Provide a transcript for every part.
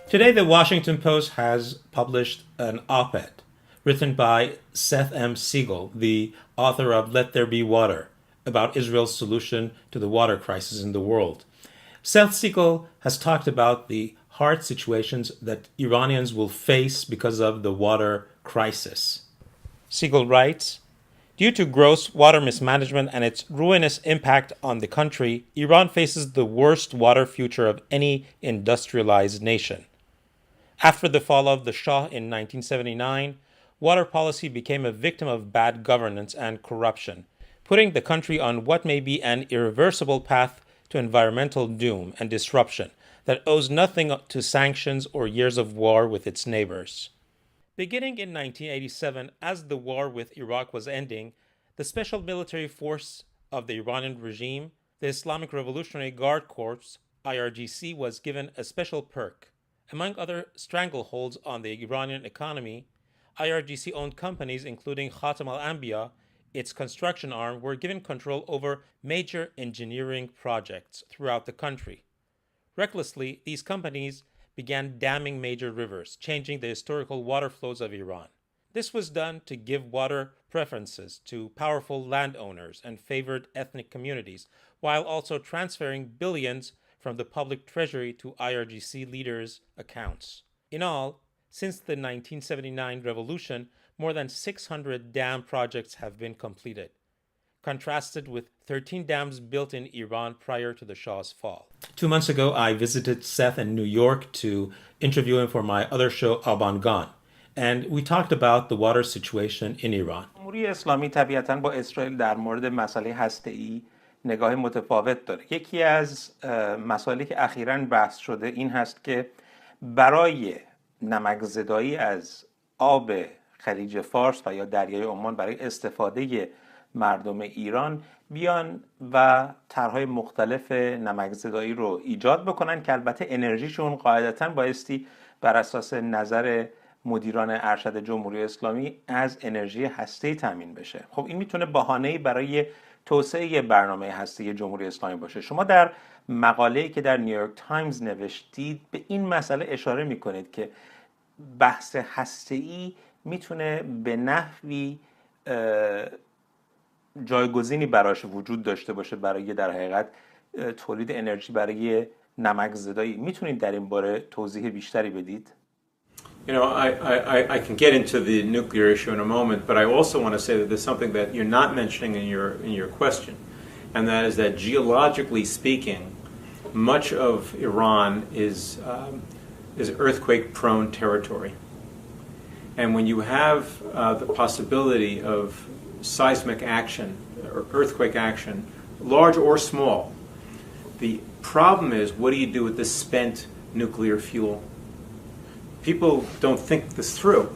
Today, the Washington Post has published an op-ed written by Seth M. Siegel, the author of Let There Be Water, about Israel's solution to the water crisis in the world. Seth Siegel has talked about the hard situations that Iranians will face because of the water crisis. Siegel writes, due to gross water mismanagement and its ruinous impact on the country, Iran faces the worst water future of any industrialized nation. After the fall of the Shah in 1979, water policy became a victim of bad governance and corruption, putting the country on what may be an irreversible path to environmental doom and disruption that owes nothing to sanctions or years of war with its neighbors. Beginning in 1987, as the war with Iraq was ending, the Special Military Force of the Iranian regime, the Islamic Revolutionary Guard Corps, IRGC, was given a special perk. Among other strangleholds on the Iranian economy, IRGC-owned companies including Khatam al-Anbiya, its construction arm, were given control over major engineering projects throughout the country. Recklessly, these companies began damming major rivers, changing the historical water flows of Iran. This was done to give water preferences to powerful landowners and favored ethnic communities, while also transferring billions from the public treasury to IRGC leaders' accounts. In all, since the 1979 revolution, more than 600 dam projects have been completed, contrasted with 13 dams built in Iran prior to the Shah's fall. 2 months ago, I visited Seth in New York to interview him for my other show, Abangan, and we talked about the water situation in Iran. جمهوری اسلامی طبیعتاً با اسرائیل در مورد مسئله هسته‌ای نگاه متفاوت داره. یکی از مسائلی که اخیراً بحث شده این هست که برای نمک‌زدایی از آب خلیج فارس و یا دریای عمان برای استفاده مردم ایران بیان و طرح‌های مختلف نمک‌زدایی رو ایجاد بکنن که البته انرژیشون قاعدتاً بایستی بر اساس نظر مدیران ارشد جمهوری اسلامی از انرژی هسته‌ای تامین بشه. خب این میتونه بهانه‌ای برای توسعه برنامه هسته‌ای جمهوری اسلامی باشه. شما در مقاله‌ای که در نیویورک تایمز نوشتید به این مسئله اشاره میکنید که بحث هسته‌ای میتونه به نحوی جایگزینی براش وجود داشته باشه برای در حقیقت تولید انرژی برای نمک‌زدایی. میتونید در این باره توضیح بیشتری بدید؟ You know, I can get into the nuclear issue in a moment, but I also want to say that there's something that you're not mentioning in your question, and that is that geologically speaking, much of Iran is earthquake-prone territory, and when you have the possibility of seismic action or earthquake action, large or small, the problem is what do you do with the spent nuclear fuel? People don't think this through.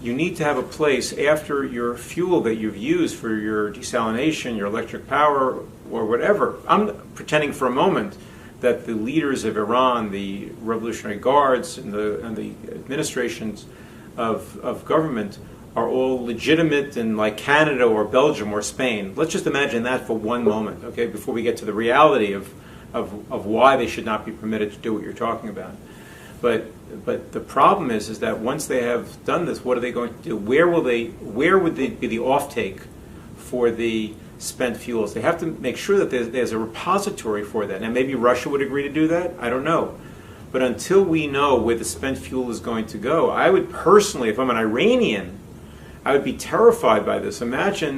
You need to have a place after your fuel that you've used for your desalination, your electric power, or whatever. I'm pretending for a moment that the leaders of Iran, the Revolutionary Guards, and the administrations of government are all legitimate in like Canada or Belgium or Spain. Let's just imagine that for one moment, okay, before we get to the reality of why they should not be permitted to do what you're talking about. But the problem is that once they have done this, what are they going to do? Where would they be the offtake for the spent fuels? They have to make sure that there's a repository for that. And maybe Russia would agree to do that. I don't know. But until we know where the spent fuel is going to go, I would personally, if I'm an Iranian, I would be terrified by this. Imagine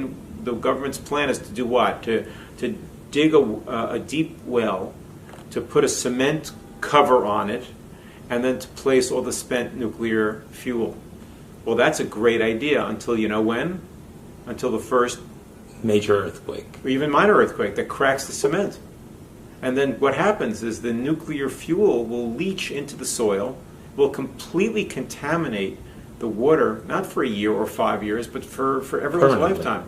the government's plan is to do what? To dig a deep well, to put a cement cover on it, and then to place all the spent nuclear fuel. Well, that's a great idea until you know when? Until the first Major earthquake. or even minor earthquake that cracks the cement. And then what happens is the nuclear fuel will leach into the soil, will completely contaminate the water, not for a year or 5 years, but for everyone's lifetime.